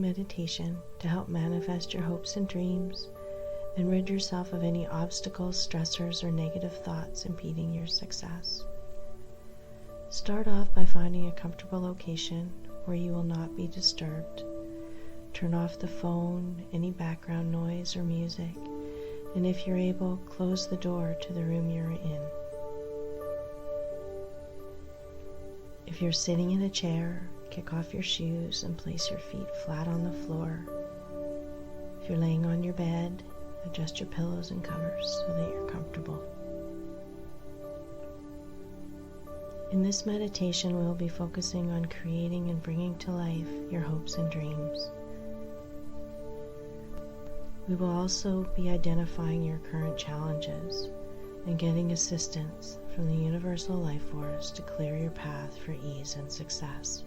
meditation to help manifest your hopes and dreams and rid yourself of any obstacles, stressors, or negative thoughts impeding your success. Start off by finding a comfortable location where you will not be disturbed. Turn off the phone, any background noise or music, and if you're able, close the door to the room you're in. If you're sitting in a chair, kick off your shoes and place your feet flat on the floor. If you're laying on your bed, adjust your pillows and covers so that you're comfortable. In this meditation, we'll be focusing on creating and bringing to life your hopes and dreams. We will also be identifying your current challenges and getting assistance from the universal life force to clear your path for ease and success.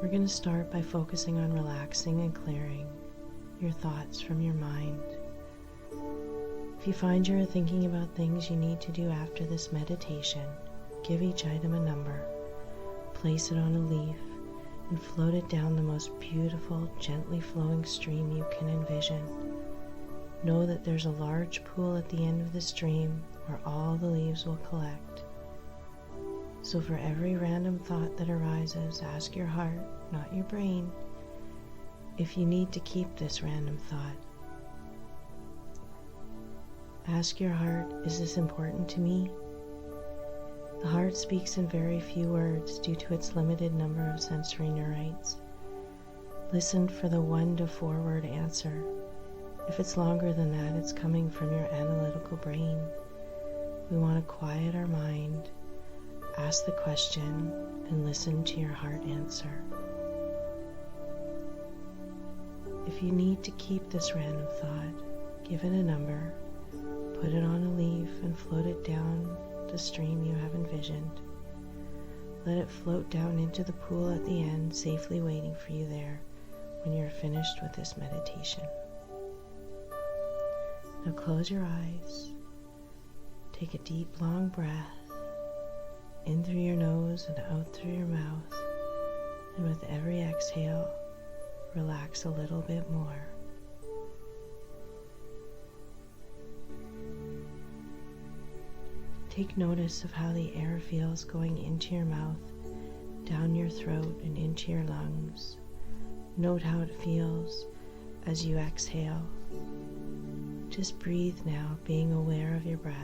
We're going to start by focusing on relaxing and clearing your thoughts from your mind. If you find you're thinking about things you need to do after this meditation, give each item a number, place it on a leaf, and float it down the most beautiful, gently flowing stream you can envision. Know that there's a large pool at the end of the stream where all the leaves will collect. So for every random thought that arises, ask your heart, not your brain, if you need to keep this random thought. Ask your heart, is this important to me? The heart speaks in very few words due to its limited number of sensory neurites. Listen for the 1 to 4 word answer. If it's longer than that, it's coming from your analytical brain. We want to quiet our mind, ask the question, and listen to your heart answer. If you need to keep this random thought, give it a number, put it on a leaf, and float it down the stream you have envisioned. Let it float down into the pool at the end, safely waiting for you there when you're finished with this meditation. Now close your eyes. Take a deep, long breath in through your nose and out through your mouth. And with every exhale, relax a little bit more. Take notice of how the air feels going into your mouth, down your throat, and into your lungs. Note how it feels as you exhale. Just breathe now, being aware of your breath.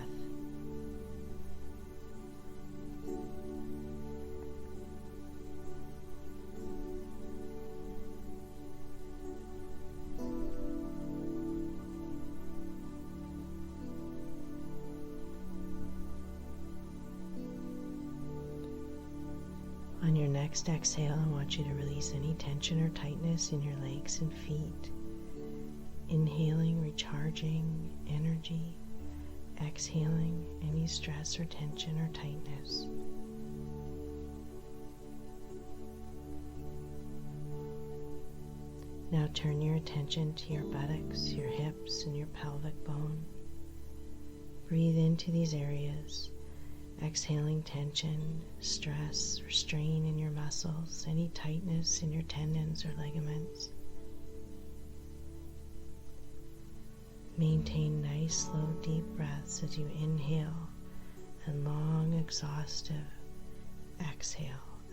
On your next exhale, I want you to release any tension or tightness in your legs and feet. Inhaling, recharging energy. Exhaling any stress or tension or tightness. Now turn your attention to your buttocks, your hips, and your pelvic bone. Breathe into these areas. Exhaling tension, stress, or strain in your muscles, any tightness in your tendons or ligaments. Maintain nice, slow, deep breaths as you inhale and long, exhaustive exhale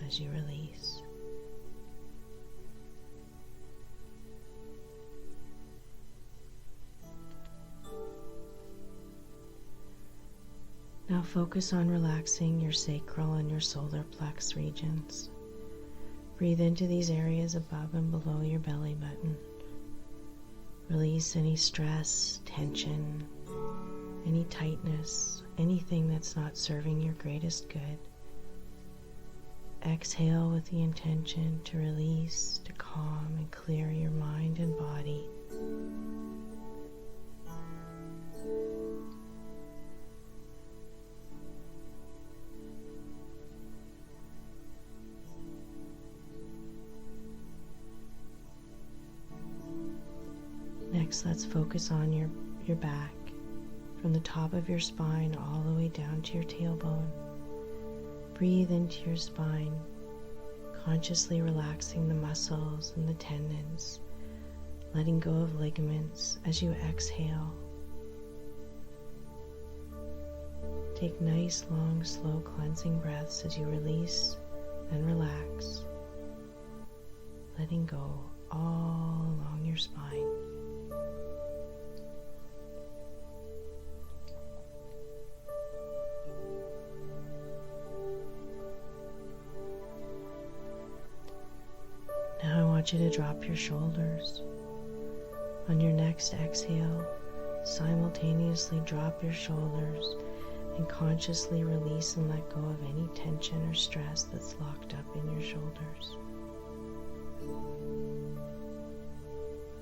as you release. Now focus on relaxing your sacral and your solar plex regions. Breathe into these areas above and below your belly button. Release any stress, tension, any tightness, anything that's not serving your greatest good. Exhale with the intention to release, to calm and clear your mind and body. Next, let's focus on your back, from the top of your spine all the way down to your tailbone. breathe into your spine, consciously relaxing the muscles and the tendons, letting go of ligaments as you exhale. Take nice, long, slow cleansing breaths as you release and relax, letting go all along your spine. Now I want you to drop your shoulders. On your next exhale, simultaneously drop your shoulders and consciously release and let go of any tension or stress that's locked up in your shoulders.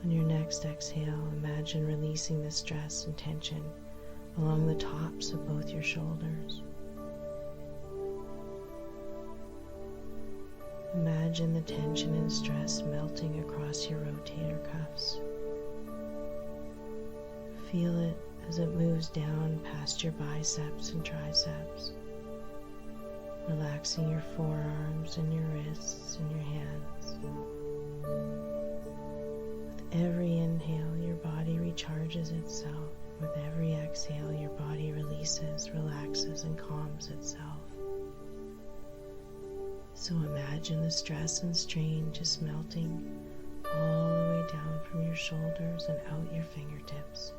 On your next exhale, imagine releasing the stress and tension along the tops of both your shoulders. Imagine the tension and stress melting across your rotator cuffs. Feel it as it moves down past your biceps and triceps, relaxing your forearms and your wrists and your hands. With every inhale, your body recharges itself. With every exhale, your body releases, relaxes, and calms itself. So imagine the stress and strain just melting all the way down from your shoulders and out your fingertips.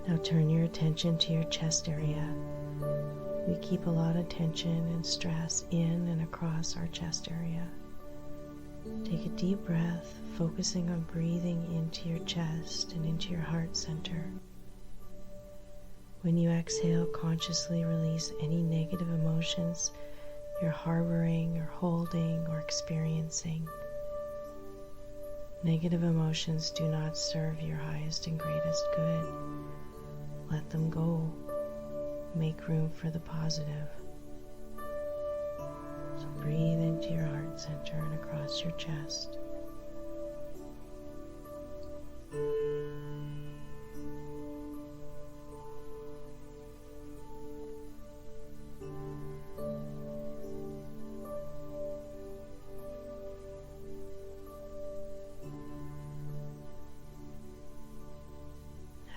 Now turn your attention to your chest area. We keep a lot of tension and stress in and across our chest area. Take a deep breath, focusing on breathing into your chest and into your heart center. When you exhale, consciously release any negative emotions you're harboring or holding or experiencing. Negative emotions do not serve your highest and greatest good. Let them go. Make room for the positive. So breathe into your heart center and across your chest.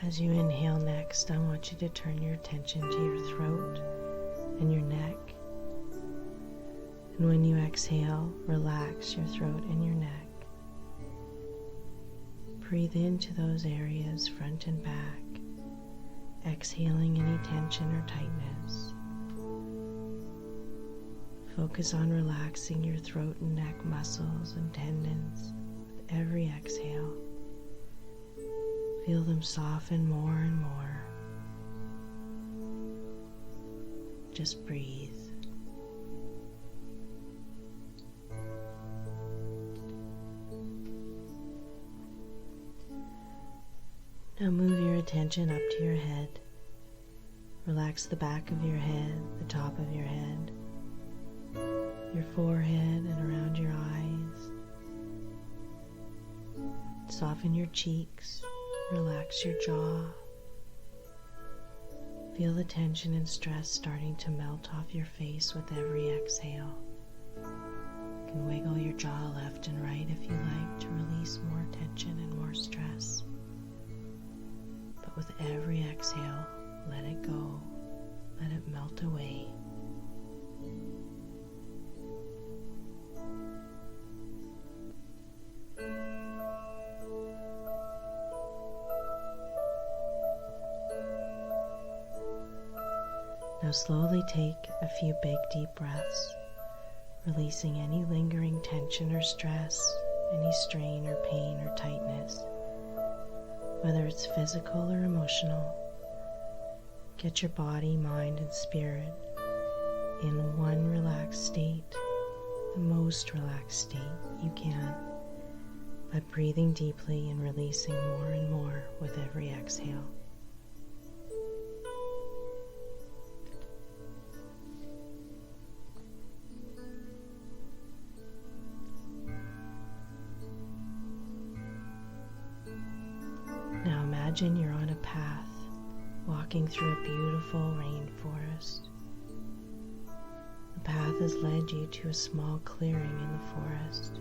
As you inhale next, I want you to turn your attention to your throat and your neck. And when you exhale, relax your throat and your neck. Breathe into those areas, front and back, exhaling any tension or tightness. Focus on relaxing your throat and neck muscles and tendons with every exhale. Feel them soften more and more. Just breathe. Now move your attention up to your head. Relax the back of your head, the top of your head, your forehead and around your eyes. Soften your cheeks. Relax your jaw. Feel the tension and stress starting to melt off your face with every exhale. You can wiggle your jaw left and right if you like to release more tension and more stress. But with every exhale, let it go. Let it melt away. Now slowly take a few big deep breaths, releasing any lingering tension or stress, any strain or pain or tightness, whether it's physical or emotional. Get your body, mind, and spirit in one relaxed state, the most relaxed state you can, by breathing deeply and releasing more and more with every exhale. Imagine you're on a path, walking through a beautiful rainforest. The path has led you to a small clearing in the forest.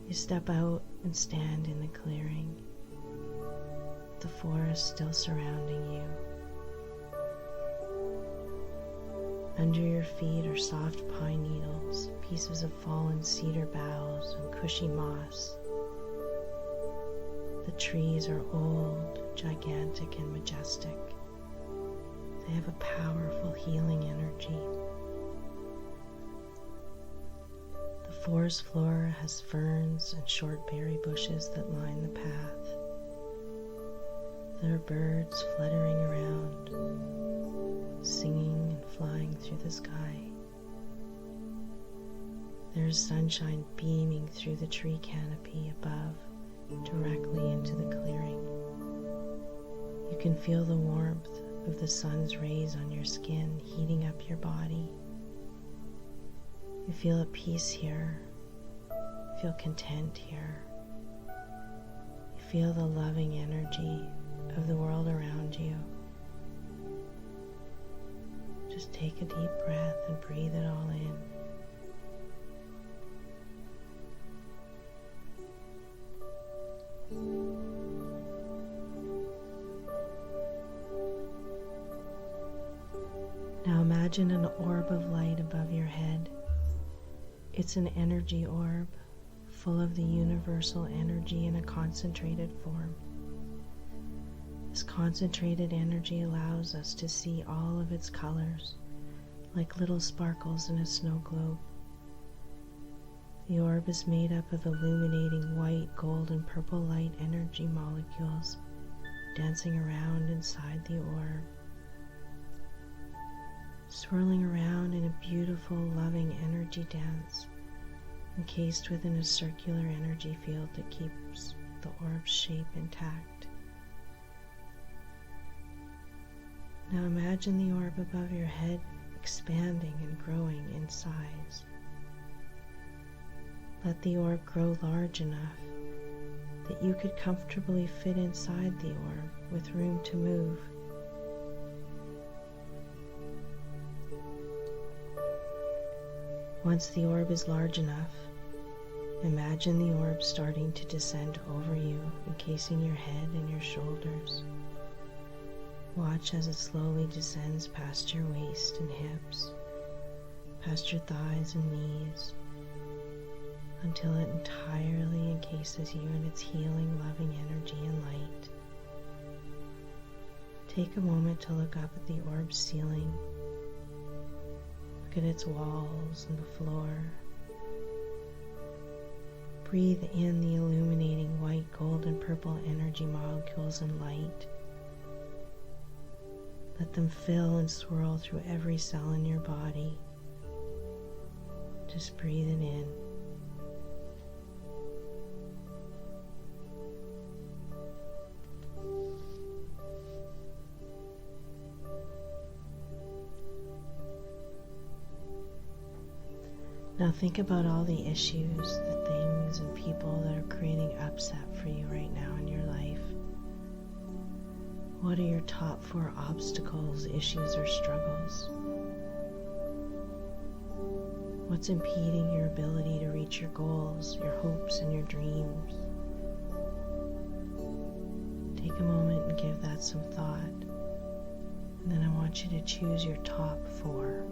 You step out and stand in the clearing, the forest still surrounding you. Under your feet are soft pine needles, pieces of fallen cedar boughs, and cushy moss. The trees are old, gigantic, and majestic. They have a powerful healing energy. The forest floor has ferns and short berry bushes that line the path. There are birds fluttering around, singing and flying through the sky. There is sunshine beaming through the tree canopy above, directly into the clearing. You can feel the warmth of the sun's rays on your skin heating up your body. You feel at peace here, feel content here. You feel the loving energy of the world around you. Just take a deep breath and breathe it all in. Now imagine an orb of light above your head. It's an energy orb, full of the universal energy in a concentrated form. This concentrated energy allows us to see all of its colors, like little sparkles in a snow globe. The orb is made up of illuminating white, gold, and purple light energy molecules dancing around inside the orb, swirling around in a beautiful, loving energy dance, encased within a circular energy field that keeps the orb's shape intact. Now imagine the orb above your head expanding and growing in size. Let the orb grow large enough that you could comfortably fit inside the orb with room to move. Once the orb is large enough, imagine the orb starting to descend over you, encasing your head and your shoulders. Watch as it slowly descends past your waist and hips, past your thighs and knees, until it entirely encases you in its healing, loving energy and light. Take a moment to look up at the orb's ceiling. Look at its walls and the floor. Breathe in the illuminating white, gold, and purple energy molecules and light. Let them fill and swirl through every cell in your body. Just breathe it in. Now think about all the issues, the things and people that are creating upset for you right now in your life. What are your top 4 obstacles, issues, or struggles? What's impeding your ability to reach your goals, your hopes, and your dreams? Take a moment and give that some thought. And then I want you to choose your top 4.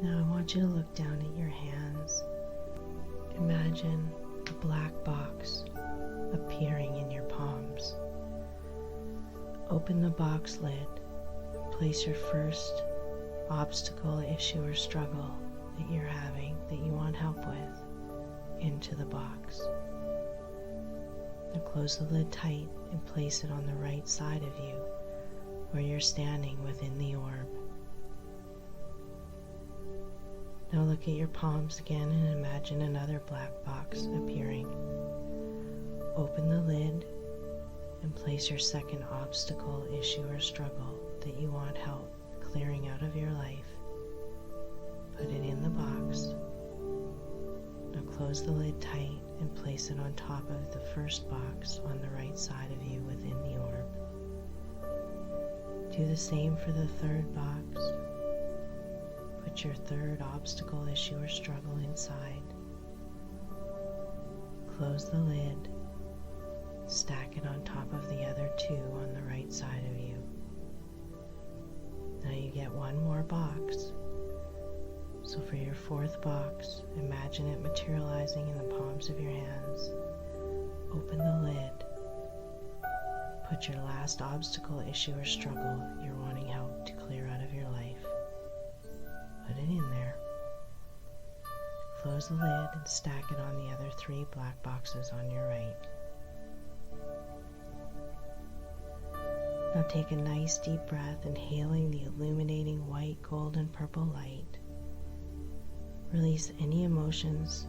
Now I want you to look down at your hands. Imagine a black box appearing in your palms. Open the box lid and place your first obstacle, issue, or struggle that you're having that you want help with into the box. Now close the lid tight and place it on the right side of you where you're standing within the orb. Now look at your palms again and imagine another black box appearing. Open the lid and place your second obstacle, issue, or struggle that you want help clearing out of your life. Put it in the box. Now close the lid tight and place it on top of the first box on the right side of you within the orb. Do the same for the third box. Put your third obstacle, issue, or struggle inside. Close the lid. Stack it on top of the other two on the right side of you. Now you get one more box. So for your fourth box, imagine it materializing in the palms of your hands. Open the lid. Put your last obstacle, issue, or struggle you're wanting help to clear out of your life. Put it in there. Close the lid and stack it on the other three black boxes on your right. Now take a nice deep breath, inhaling the illuminating white, gold, and purple light. Release any emotions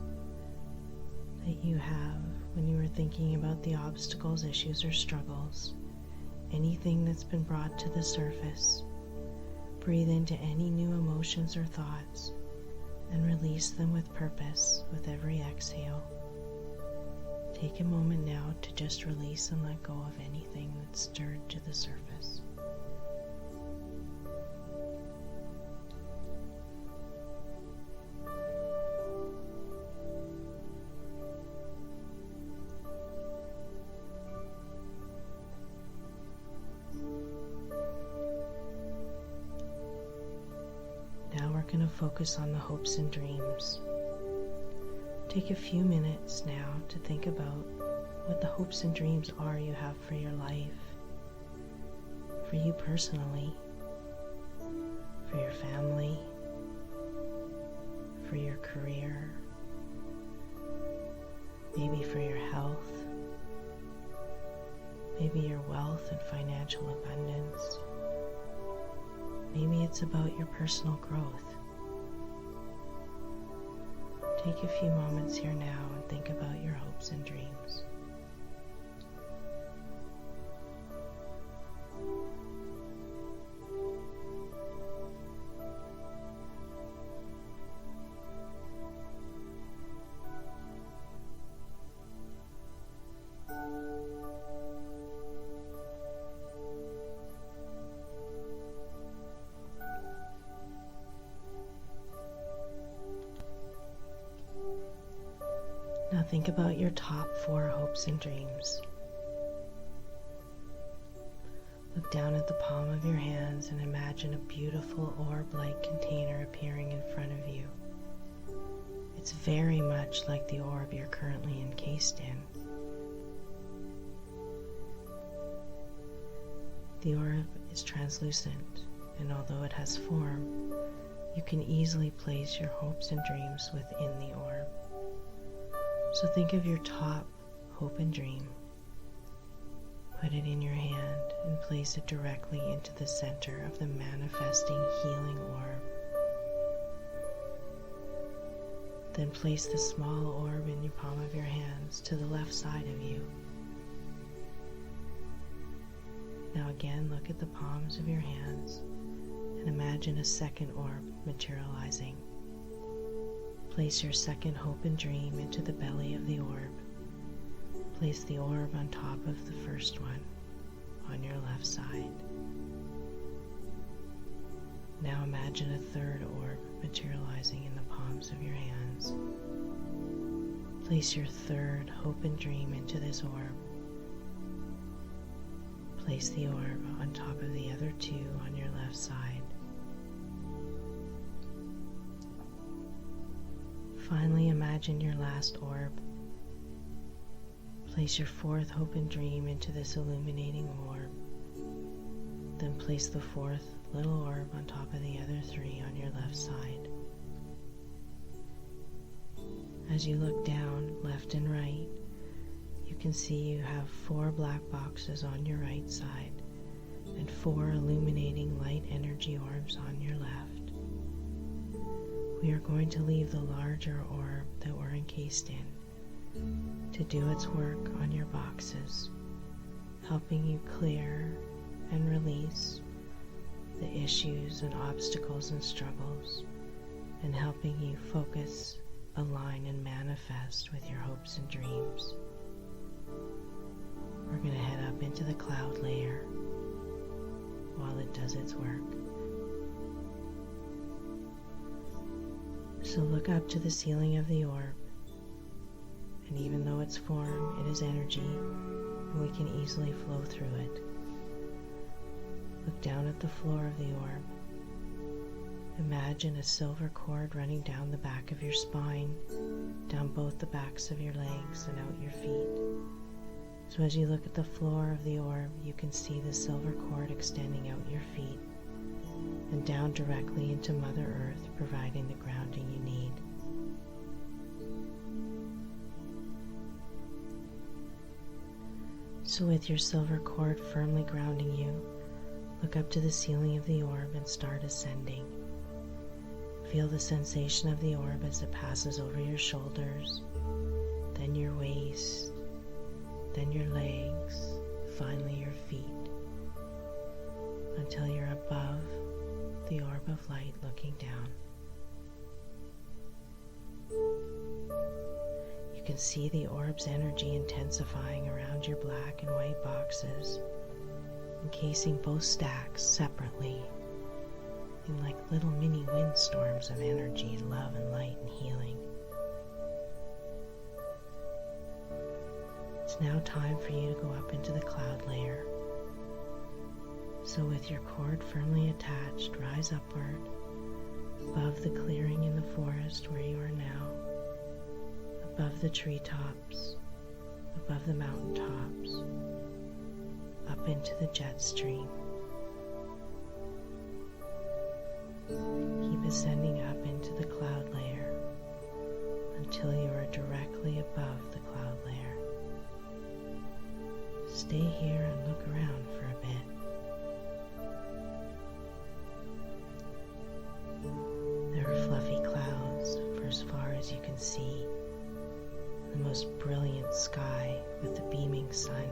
that you have when you are thinking about the obstacles, issues, or struggles. Anything that's been brought to the surface. Breathe into any new emotions or thoughts and release them with purpose with every exhale. Take a moment now to just release and let go of anything that's stirred to the surface. Now we're going to focus on the hopes and dreams. Take a few minutes now to think about what the hopes and dreams are you have for your life, for you personally, for your family, for your career, maybe for your health, maybe your wealth and financial abundance. Maybe it's about your personal growth. Take a few moments here now and think about your hopes and dreams. Now think about your top 4 hopes and dreams. Look down at the palm of your hands and imagine a beautiful orb-like container appearing in front of you. It's very much like the orb you're currently encased in. The orb is translucent, and although it has form, you can easily place your hopes and dreams within the orb. So think of your top hope and dream. Put it in your hand and place it directly into the center of the manifesting healing orb. Then place the small orb in your palm of your hands to the left side of you. Now again, look at the palms of your hands and imagine a second orb materializing. Place your second hope and dream into the belly of the orb. Place the orb on top of the first one on your left side. Now imagine a third orb materializing in the palms of your hands. Place your third hope and dream into this orb. Place the orb on top of the other two on your left side. Finally, imagine your last orb. Place your fourth hope and dream into this illuminating orb. Then place the fourth little orb on top of the other 3 on your left side. As you look down, left and right, you can see you have 4 black boxes on your right side and 4 illuminating light energy orbs on your left. We are going to leave the larger orb that we're encased in to do its work on your boxes, helping you clear and release the issues and obstacles and struggles, and helping you focus, align, and manifest with your hopes and dreams. We're going to head up into the cloud layer while it does its work. So look up to the ceiling of the orb, and even though it's form, it is energy, and we can easily flow through it. Look down at the floor of the orb. Imagine a silver cord running down the back of your spine, down both the backs of your legs and out your feet. So as you look at the floor of the orb, you can see the silver cord extending out your feet and down directly into Mother Earth, providing the grounding you need. So with your silver cord firmly grounding you, look up to the ceiling of the orb and start ascending. Feel the sensation of the orb as it passes over your shoulders, then your waist, then your legs, finally your feet, until you're above the orb of light looking down. You can see the orb's energy intensifying around your black and white boxes, encasing both stacks separately in like little mini windstorms of energy, love and light and healing. It's now time for you to go up into the cloud layer. So with your cord firmly attached, rise upward above the clearing in the forest where you are now, above the treetops, above the mountaintops, up into the jet stream. Keep ascending up into the cloud layer until you are directly above the cloud layer. Stay here and look around for a bit. There are fluffy clouds for as far as you can see, the most brilliant sky with the beaming sun.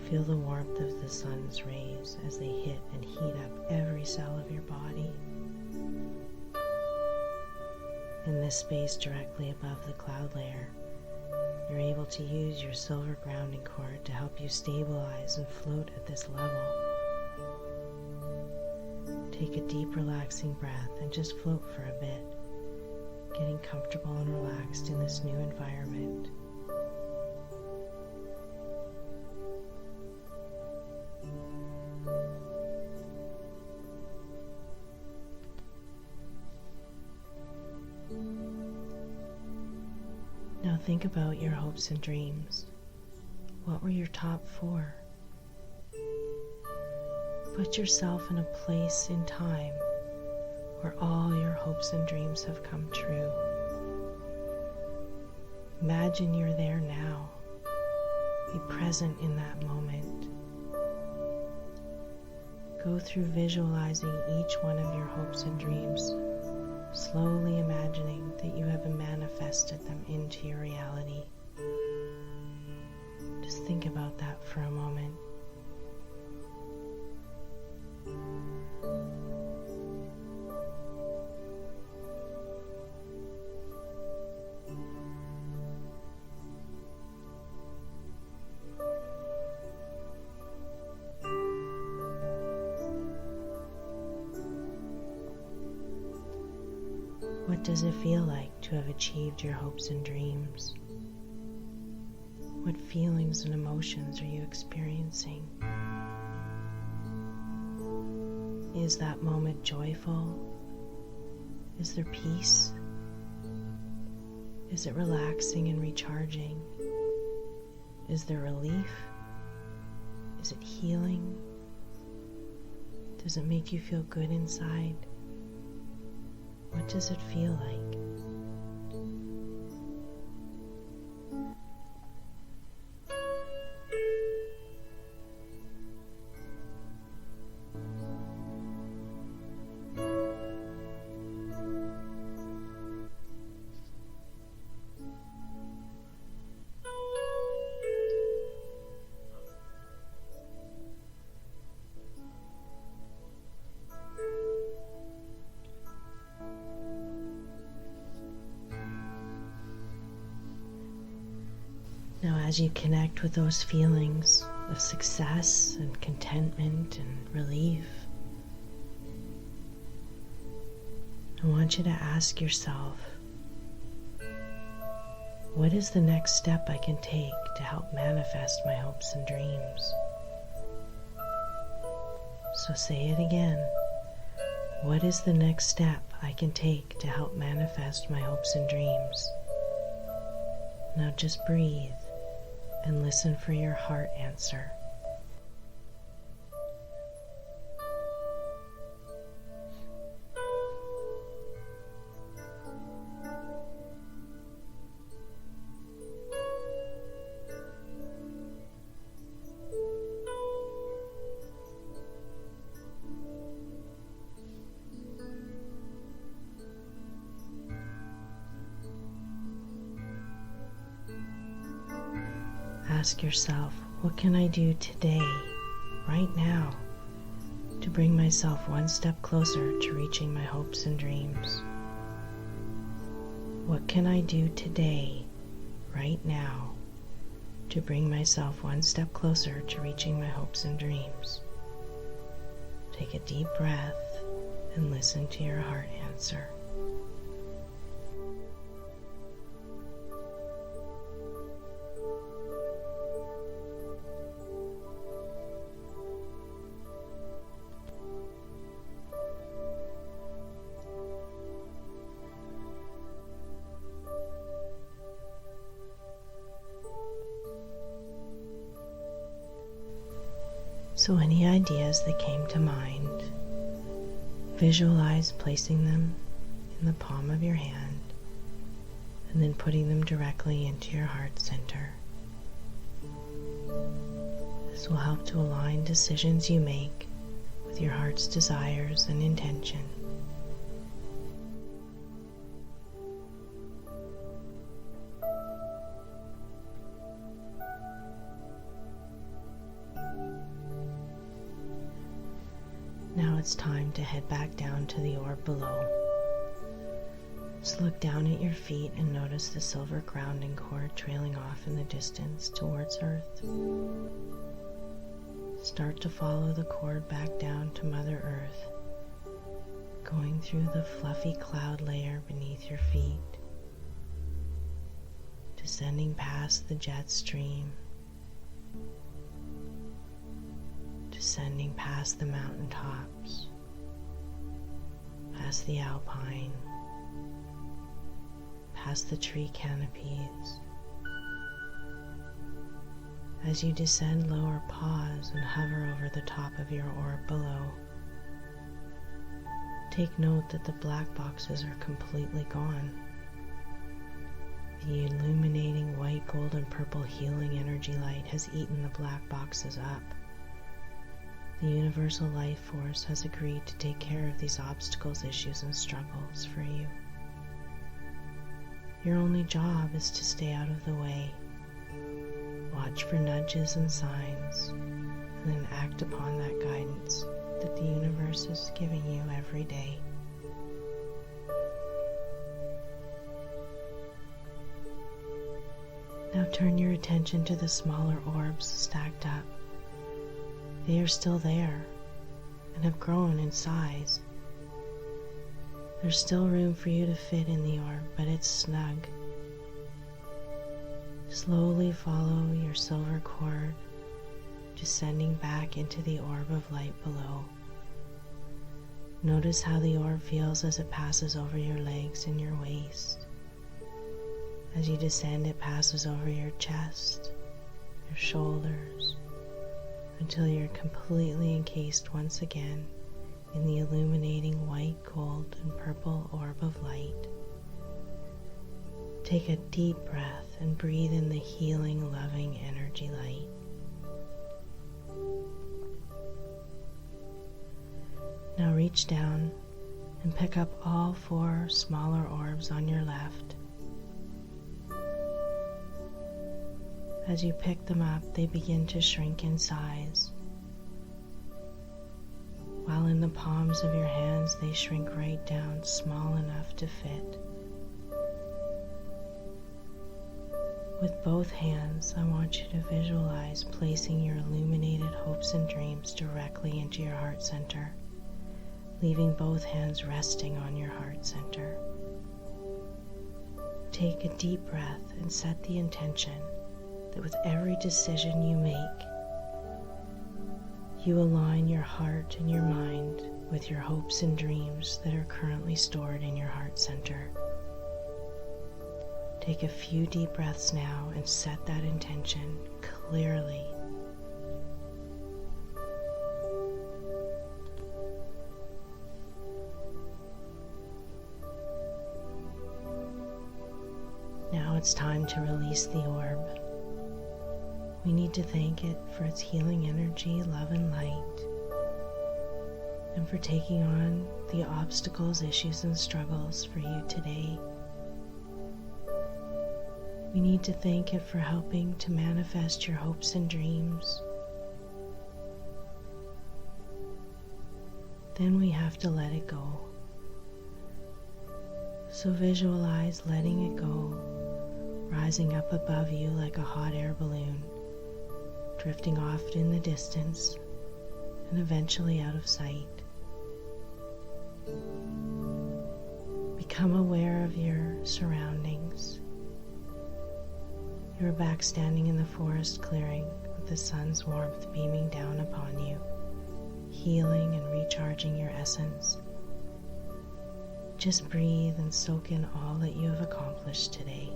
Feel the warmth of the sun's rays as they hit and heat up every cell of your body. In this space directly above the cloud layer, you're able to use your silver grounding cord to help you stabilize and float at this level. Take a deep, relaxing breath and just float for a bit, getting comfortable and relaxed in this new environment. Now think about your hopes and dreams. What were your top 4? Put yourself in a place in time where all your hopes and dreams have come true. Imagine you're there now. Be present in that moment. Go through visualizing each one of your hopes and dreams, slowly imagining that you have manifested them into your reality. Just think about that for a moment. What does it feel like to have achieved your hopes and dreams? What feelings and emotions are you experiencing? Is that moment joyful? Is there peace? Is it relaxing and recharging? Is there relief? Is it healing? Does it make you feel good inside? What does it feel like? as you connect with those feelings of success and contentment and relief, I want you to ask yourself, what is the next step I can take to help manifest my hopes and dreams? So say it again. What is the next step I can take to help manifest my hopes and dreams? Now just breathe and listen for your heart answer. Ask yourself, what can I do today, right now, to bring myself one step closer to reaching my hopes and dreams? What can I do today, right now, to bring myself one step closer to reaching my hopes and dreams? Take a deep breath and listen to your heart answer. So any ideas that came to mind, visualize placing them in the palm of your hand and then putting them directly into your heart center. This will help to align decisions you make with your heart's desires and intention. Now it's time to head back down to the orb below. Just look down at your feet and notice the silver grounding cord trailing off in the distance towards Earth. Start to follow the cord back down to Mother Earth, going through the fluffy cloud layer beneath your feet, descending past the jet stream, descending past the mountaintops, past the alpine, past the tree canopies. As you descend lower, pause and hover over the top of your orb below. Take note that the black boxes are completely gone. The illuminating white, gold, and purple healing energy light has eaten the black boxes up. The universal life force has agreed to take care of these obstacles, issues, and struggles for you. Your only job is to stay out of the way, watch for nudges and signs, and then act upon that guidance that the universe is giving you every day. Now turn your attention to the smaller orbs stacked up. They are still there and have grown in size. There's still room for you to fit in the orb, but it's snug. Slowly follow your silver cord, descending back into the orb of light below. Notice how the orb feels as it passes over your legs and your waist. As you descend, it passes over your chest, your shoulders, until you're completely encased once again in the illuminating white, gold, and purple orb of light. Take a deep breath and breathe in the healing, loving energy light. Now reach down and pick up all 4 smaller orbs on your left. As you pick them up, they begin to shrink in size, while in the palms of your hands they shrink right down, small enough to fit. With both hands, I want you to visualize placing your illuminated hopes and dreams directly into your heart center, leaving both hands resting on your heart center. Take a deep breath and set the intention that with every decision you make, you align your heart and your mind with your hopes and dreams that are currently stored in your heart center. Take a few deep breaths now and set that intention clearly. Now it's time to release the orb. We need to thank it for its healing energy, love, and light, and for taking on the obstacles, issues, and struggles for you today. We need to thank it for helping to manifest your hopes and dreams. Then we have to let it go. So visualize letting it go, rising up above you like a hot air balloon, drifting off in the distance and eventually out of sight. Become aware of your surroundings. You are back standing in the forest clearing with the sun's warmth beaming down upon you, healing and recharging your essence. Just breathe and soak in all that you have accomplished today.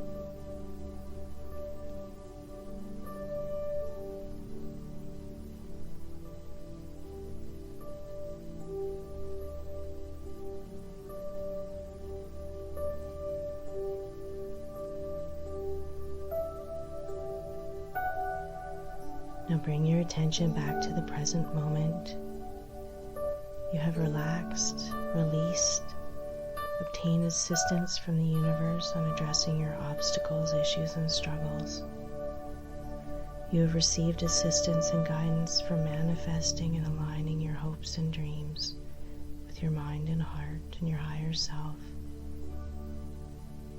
Now bring your attention back to the present moment. You have relaxed, released, obtained assistance from the universe on addressing your obstacles, issues, and struggles. You have received assistance and guidance for manifesting and aligning your hopes and dreams with your mind and heart and your higher self.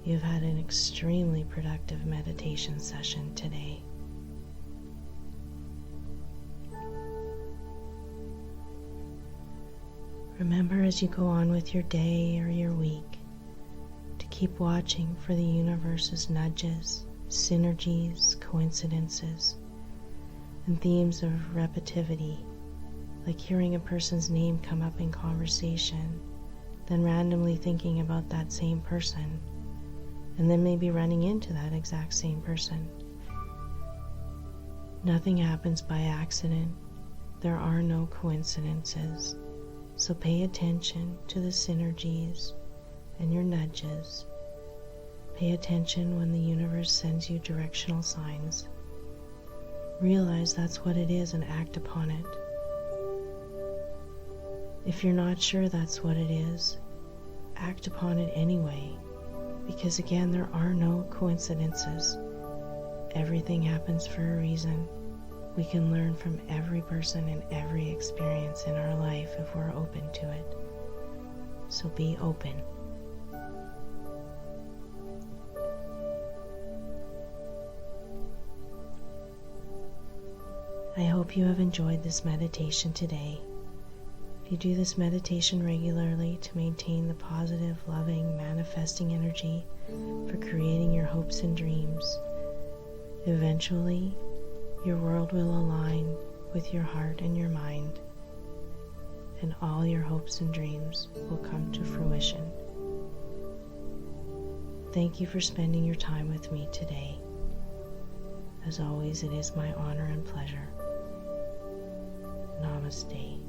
You have had an extremely productive meditation session today. Remember as you go on with your day or your week to keep watching for the universe's nudges, synergies, coincidences, and themes of repetitivity, like hearing a person's name come up in conversation, then randomly thinking about that same person, and then maybe running into that exact same person. Nothing happens by accident. There are no coincidences. So pay attention to the synergies and your nudges. Pay attention when the universe sends you directional signs. Realize that's what it is and act upon it. If you're not sure that's what it is, act upon it anyway, because again, there are no coincidences. Everything happens for a reason. We can learn from every person and every experience in our life if we're open to it. So be open. I hope you have enjoyed this meditation today. If you do this meditation regularly to maintain the positive, loving, manifesting energy for creating your hopes and dreams, eventually your world will align with your heart and your mind, and all your hopes and dreams will come to fruition. Thank you for spending your time with me today. As always, it is my honor and pleasure. Namaste.